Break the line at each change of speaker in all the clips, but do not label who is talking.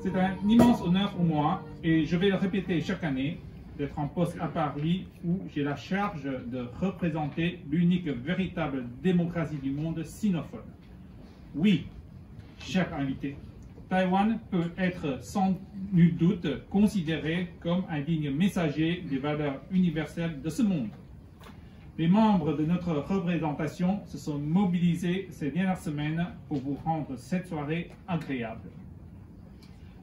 C'est un immense honneur pour moi, et je vais le répéter chaque année, d'être en poste à Paris où j'ai la charge de représenter l'unique véritable démocratie du monde sinophone. Oui, cher invité, Taïwan peut être sans nul doute considéré comme un digne messager des valeurs universelles de ce monde. Les membres de notre représentation se sont mobilisés ces dernières semaines pour vous rendre cette soirée agréable.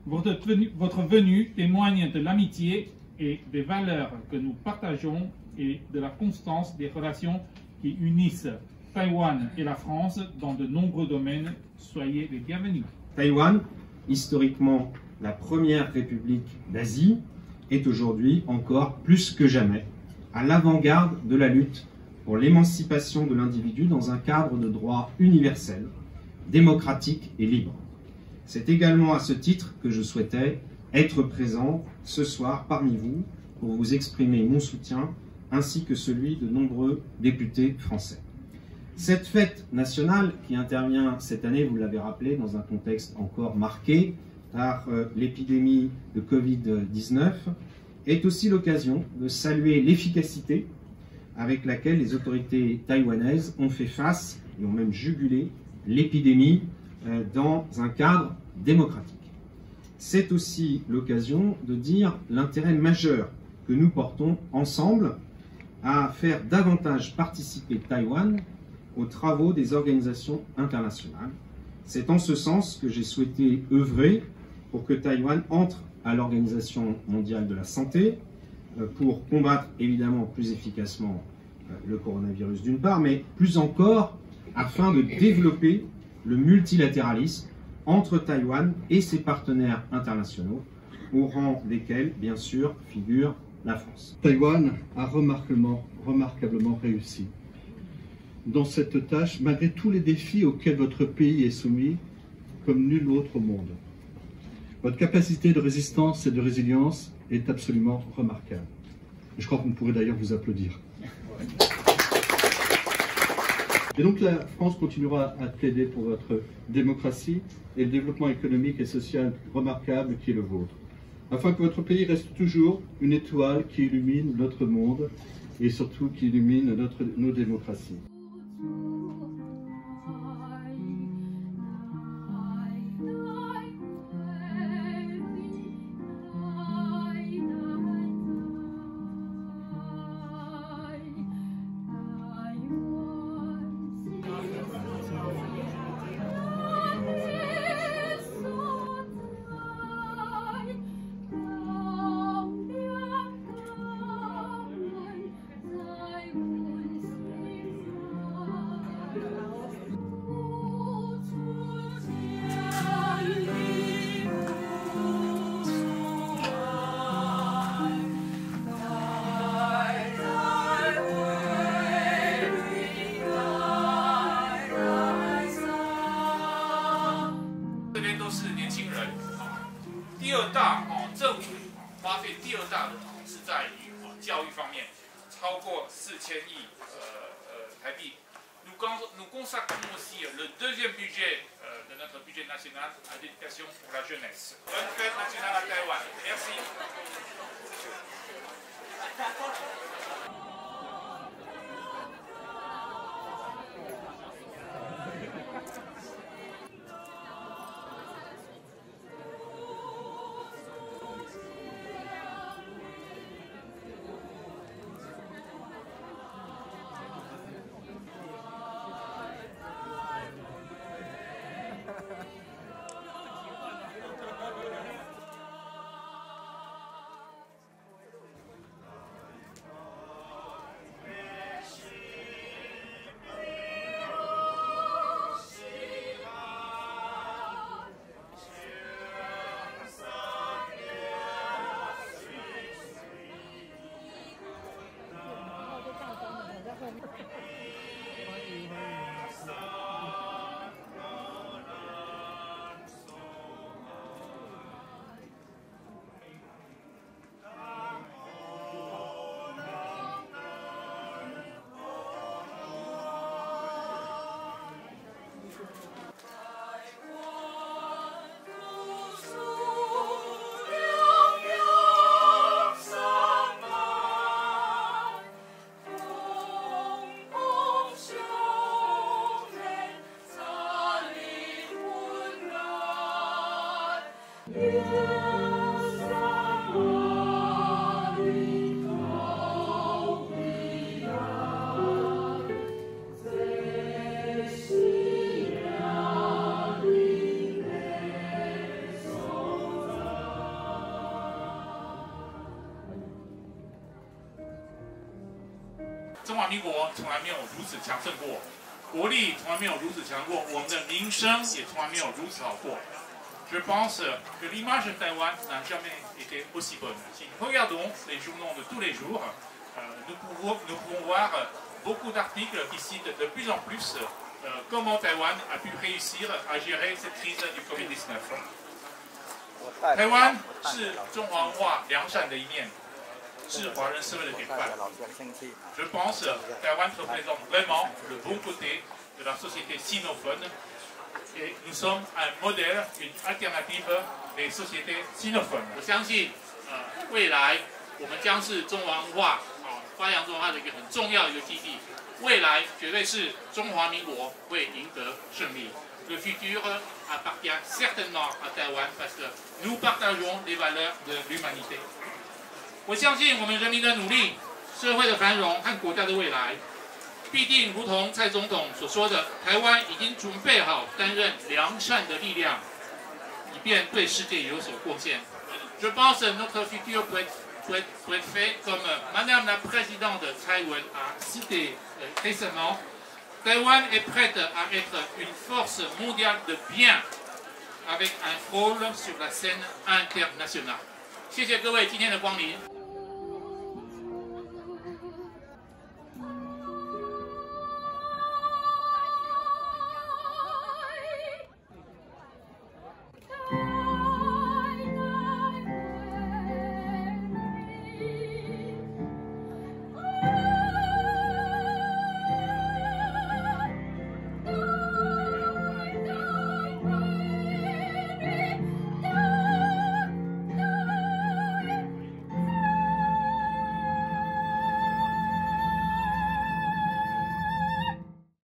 Votre venue témoigne de l'amitié et des valeurs que nous partageons et de la constance des relations qui unissent Taïwan et la France dans de nombreux domaines. Soyez les bienvenus.
Taïwan, historiquement la première république d'Asie, est aujourd'hui encore plus que jamais à l'avant-garde de la lutte pour l'émancipation de l'individu dans un cadre de droit universel, démocratique et libre. C'est également à ce titre que je souhaitais être présent ce soir parmi vous pour vous exprimer mon soutien ainsi que celui de nombreux députés français. Cette fête nationale qui intervient cette année, vous l'avez rappelé, dans un contexte encore marqué par l'épidémie de Covid-19, est aussi l'occasion de saluer l'efficacité avec laquelle les autorités taïwanaises ont fait face et ont même jugulé l'épidémie dans un cadre démocratique. C'est aussi l'occasion de dire l'intérêt majeur que nous portons ensemble à faire davantage participer Taïwan aux travaux des organisations internationales. C'est en ce sens que j'ai souhaité œuvrer pour que Taïwan entre à l'Organisation mondiale de la santé, pour combattre évidemment plus efficacement le coronavirus d'une part, mais plus encore afin de développer le multilatéralisme entre Taïwan et ses partenaires internationaux, au rang desquels, bien sûr, figure la France.
Taïwan a remarquablement réussi dans cette tâche, malgré tous les défis auxquels votre pays est soumis, comme nul autre au monde. Votre capacité de résistance et de résilience est absolument remarquable. Je crois qu'on pourrait d'ailleurs vous applaudir. Et donc la France continuera à plaider pour votre démocratie et le développement économique et social remarquable qui est le vôtre, afin que votre pays reste toujours une étoile qui illumine notre monde et surtout qui illumine nos démocraties.
第二大政府花费第二大的是在于教育方面，超过4000亿台币。Nous consacrons aussi le deuxième budget de notre budget national à l'éducation pour la jeunesse. Bonne fête nationale à Taïwan. Merci. 中华民国从来没有如此强盛过，国力从来没有如此强过，我们的民生也从来没有如此好过。Je pense que l'image de Taïwan n'a jamais été aussi bonne. Si nous regardons les journaux de tous les jours, nous pouvons voir beaucoup d'articles qui citent de plus en plus comment Taïwan a pu réussir à gérer cette crise du Covid-19. 台湾是中华文化良善的一面。 是华人社会的典范。Je pense que Taïwan représente vraiment le bon côté de la société sinophone et nous sommes un modèle, une alternative des sociétés sinophones.
我相信，未来我们将是中华文化发扬中华的一个很重要的一个基地。未来绝对是中华民国会赢得胜利。Le futur appartient certainement à Taïwan parce que nous partageons les valeurs de l'humanité. 我相信我们人民的努力、社会的繁荣和国家的未来，必定如同蔡总统所说的，台湾已经准备好担任良善的力量，以便对世界有所贡献。Je pense que notre futur peut être fait comme Madame la Présidente Tsai Ing-wen a cité récemment. Taïwan est prête à être une force mondiale de bien, avec un rôle sur la scène internationale. 谢谢各位今天的光临。